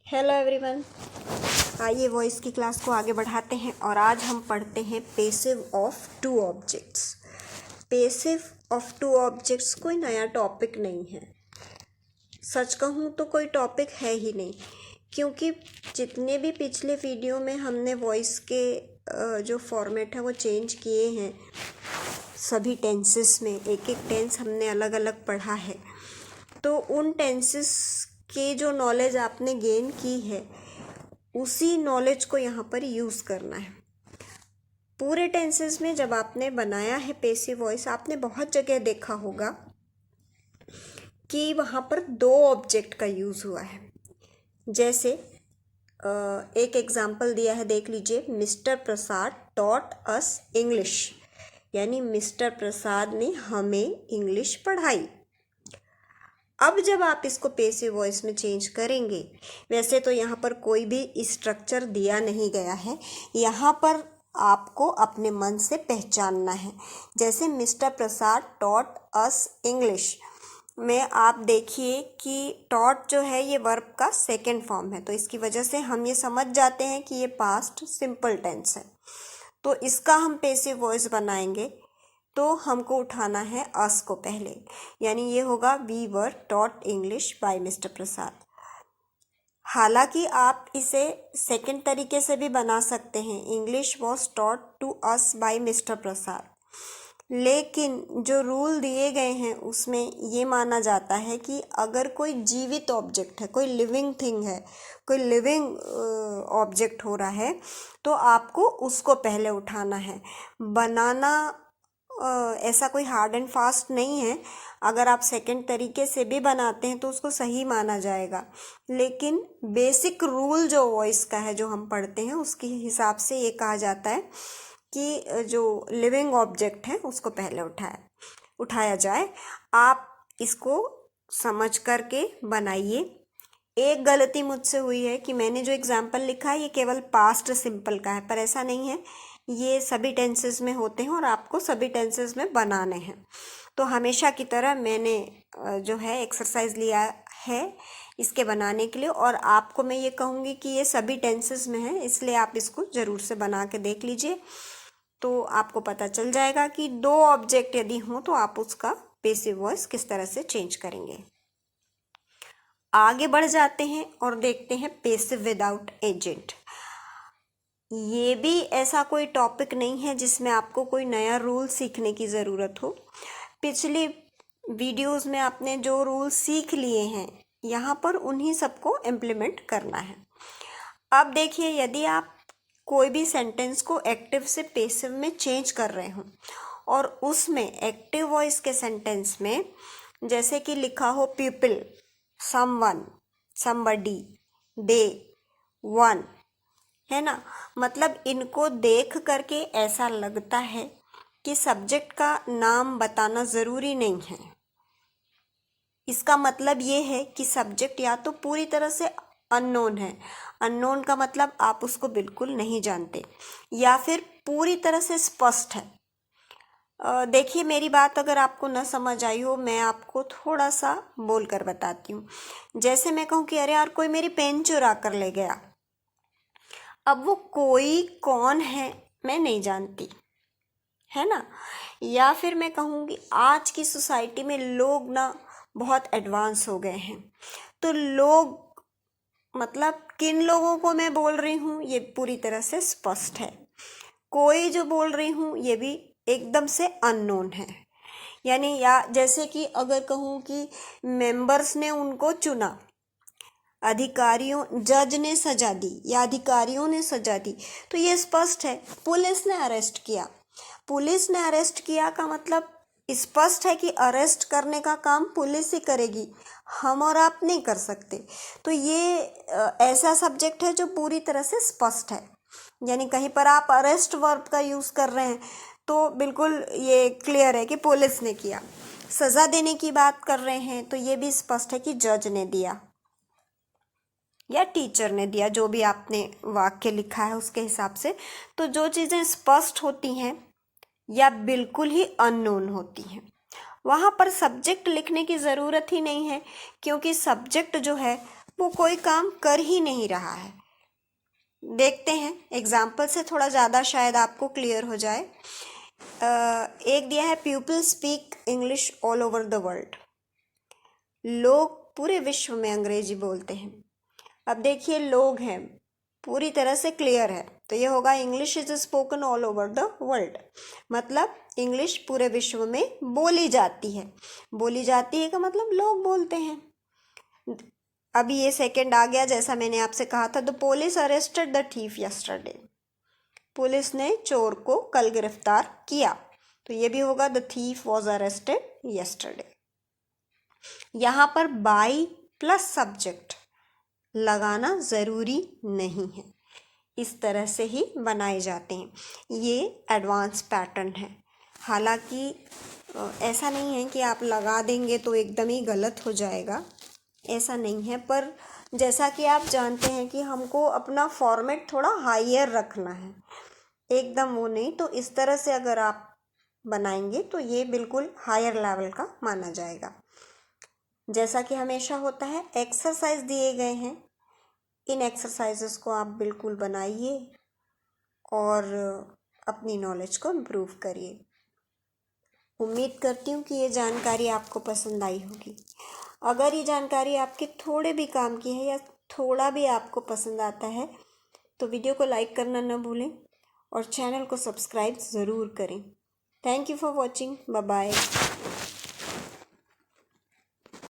Hello everyone, आइए voice की class को आगे बढ़ाते हैं और आज हम पढ़ते हैं passive of two objects. Passive of two objects कोई नया टॉपिक नहीं है। सच कहूँ तो कोई टॉपिक है ही नहीं, क्योंकि जितने भी पिछले वीडियो में हमने वॉइस के जो फॉर्मेट है वो चेंज किए हैं। सभी टेंसेस में एक एक टेंस हमने अलग अलग पढ़ा है, तो उन टेंसेस के जो नॉलेज आपने गेन की है उसी नॉलेज को यहाँ पर यूज़ करना है। पूरे टेंसेस में जब आपने बनाया है पेसिव वॉइस, आपने बहुत जगह देखा होगा कि वहाँ पर दो ऑब्जेक्ट का यूज़ हुआ है। जैसे एक एग्जाम्पल दिया है, देख लीजिए। मिस्टर प्रसाद टॉट अस इंग्लिश, यानी मिस्टर प्रसाद ने हमें इंग्लिश पढ़ाई। अब जब आप इसको पेसिव वॉइस में चेंज करेंगे, वैसे तो यहाँ पर कोई भी स्ट्रक्चर दिया नहीं गया है, यहाँ पर आपको अपने मन से पहचानना है। जैसे मिस्टर प्रसाद टॉट अस इंग्लिश में आप देखिए कि टॉट जो है ये वर्ब का सेकेंड फॉर्म है, तो इसकी वजह से हम ये समझ जाते हैं कि ये पास्ट सिंपल टेंस है। तो इसका हम पेसिव वॉइस बनाएंगे तो हमको उठाना है अस को पहले, यानी ये होगा we were taught English by mister Prasad. हालांकि आप इसे सेकंड तरीके से भी बना सकते हैं, English was taught to us by mister Prasad, लेकिन जो रूल दिए गए हैं उसमें ये माना जाता है कि अगर कोई जीवित ऑब्जेक्ट है, कोई लिविंग थिंग है, कोई लिविंग ऑब्जेक्ट हो रहा है, तो आपको उसको पहले उठाना है। बनाना ऐसा कोई हार्ड एंड फास्ट नहीं है। अगर आप सेकंड तरीके से भी बनाते हैं तो उसको सही माना जाएगा, लेकिन बेसिक रूल जो वॉइस का है, जो हम पढ़ते हैं, उसके हिसाब से ये कहा जाता है कि जो लिविंग ऑब्जेक्ट है उसको पहले उठाया जाए। आप इसको समझ करके बनाइए। एक गलती मुझसे हुई है कि मैंने जो एग्जाम्पल लिखा है ये केवल पास्ट सिंपल का है, पर ऐसा नहीं है, ये सभी टेंसेस में होते हैं और आपको सभी टेंसेस में बनाने हैं। तो हमेशा की तरह मैंने जो है एक्सरसाइज लिया है इसके बनाने के लिए, और आपको मैं ये कहूँगी कि ये सभी टेंसेस में है, इसलिए आप इसको ज़रूर से बना के देख लीजिए, तो आपको पता चल जाएगा कि दो ऑब्जेक्ट यदि हों तो आप उसका पेसिव वॉइस किस तरह से चेंज करेंगे। आगे बढ़ जाते हैं और देखते हैं पेसिव विदाउट एजेंट। ये भी ऐसा कोई टॉपिक नहीं है जिसमें आपको कोई नया रूल सीखने की ज़रूरत हो। पिछली वीडियोस में आपने जो रूल सीख लिए हैं, यहाँ पर उन्हीं सबको इम्प्लीमेंट करना है। अब देखिए, यदि आप कोई भी सेंटेंस को एक्टिव से पेसिव में चेंज कर रहे हो और उसमें एक्टिव वॉइस के सेंटेंस में जैसे कि लिखा हो पीपल, समवन, समबडी, दे, वन, है ना, मतलब इनको देख करके ऐसा लगता है कि सब्जेक्ट का नाम बताना ज़रूरी नहीं है। इसका मतलब ये है कि सब्जेक्ट या तो पूरी तरह से अननोन है, अननोन का मतलब आप उसको बिल्कुल नहीं जानते, या फिर पूरी तरह से स्पष्ट है। देखिए, मेरी बात अगर आपको न समझ आई हो, मैं आपको थोड़ा सा बोल कर बताती हूँ। जैसे मैं कहूँ कि अरे यार, कोई मेरी पेन चुरा कर ले गया। अब वो कोई कौन है मैं नहीं जानती, है ना। या फिर मैं कहूँगी आज की सोसाइटी में लोग ना बहुत एडवांस हो गए हैं, तो लोग मतलब किन लोगों को मैं बोल रही हूँ ये पूरी तरह से स्पष्ट है। कोई जो बोल रही हूँ ये भी एकदम से अननोन है, यानी या जैसे कि अगर कहूँ कि मेंबर्स ने उनको चुना, अधिकारियों, जज ने सजा दी या अधिकारियों ने सजा दी, तो ये स्पष्ट है। पुलिस ने अरेस्ट किया, पुलिस ने अरेस्ट किया का मतलब स्पष्ट है कि अरेस्ट करने का काम पुलिस ही करेगी, हम और आप नहीं कर सकते। तो ये ऐसा सब्जेक्ट है जो पूरी तरह से स्पष्ट है, यानी कहीं पर आप अरेस्ट वर्ब का यूज़ कर रहे हैं तो बिल्कुल ये क्लियर है कि पुलिस ने किया। सज़ा देने की बात कर रहे हैं तो ये भी स्पष्ट है कि जज ने दिया या टीचर ने दिया, जो भी आपने वाक्य लिखा है उसके हिसाब से। तो जो चीज़ें स्पष्ट होती हैं या बिल्कुल ही अननोन होती हैं, वहाँ पर सब्जेक्ट लिखने की ज़रूरत ही नहीं है, क्योंकि सब्जेक्ट जो है वो कोई काम कर ही नहीं रहा है। देखते हैं एग्जाम्पल से, थोड़ा ज़्यादा शायद आपको क्लियर हो जाए। एक दिया है, people speak English all over the world. लोग पूरे विश्व में अंग्रेजी बोलते हैं। अब देखिए, लोग हैं, पूरी तरह से क्लियर है, तो ये होगा English is spoken all over the world. मतलब इंग्लिश पूरे विश्व में बोली जाती है। बोली जाती है का मतलब लोग बोलते हैं। अभी ये सेकंड आ गया, जैसा मैंने आपसे कहा था, the police arrested the thief yesterday. Police ने चोर को कल गिरफ्तार किया, तो ये भी होगा the thief was arrested yesterday. यहाँ पर बाई प्लस सब्जेक्ट लगाना ज़रूरी नहीं है, इस तरह से ही बनाए जाते हैं। ये एडवांस पैटर्न है। हालांकि ऐसा नहीं है कि आप लगा देंगे तो एकदम ही गलत हो जाएगा, ऐसा नहीं है। पर जैसा कि आप जानते हैं कि हमको अपना फॉर्मेट थोड़ा हायर रखना है, एकदम वो नहीं। तो इस तरह से अगर आप बनाएंगे तो ये बिल्कुल हायर लेवल का माना जाएगा। जैसा कि हमेशा होता है, एक्सरसाइज दिए गए हैं, इन एक्सरसाइजेस को आप बिल्कुल बनाइए और अपनी नॉलेज को इम्प्रूव करिए। उम्मीद करती हूँ कि ये जानकारी आपको पसंद आई होगी। अगर ये जानकारी आपके थोड़े भी काम की है या थोड़ा भी आपको पसंद आता है तो वीडियो को लाइक करना न भूलें और चैनल को सब्सक्राइब ज़रूर करें। Thank you for watching. Bye bye.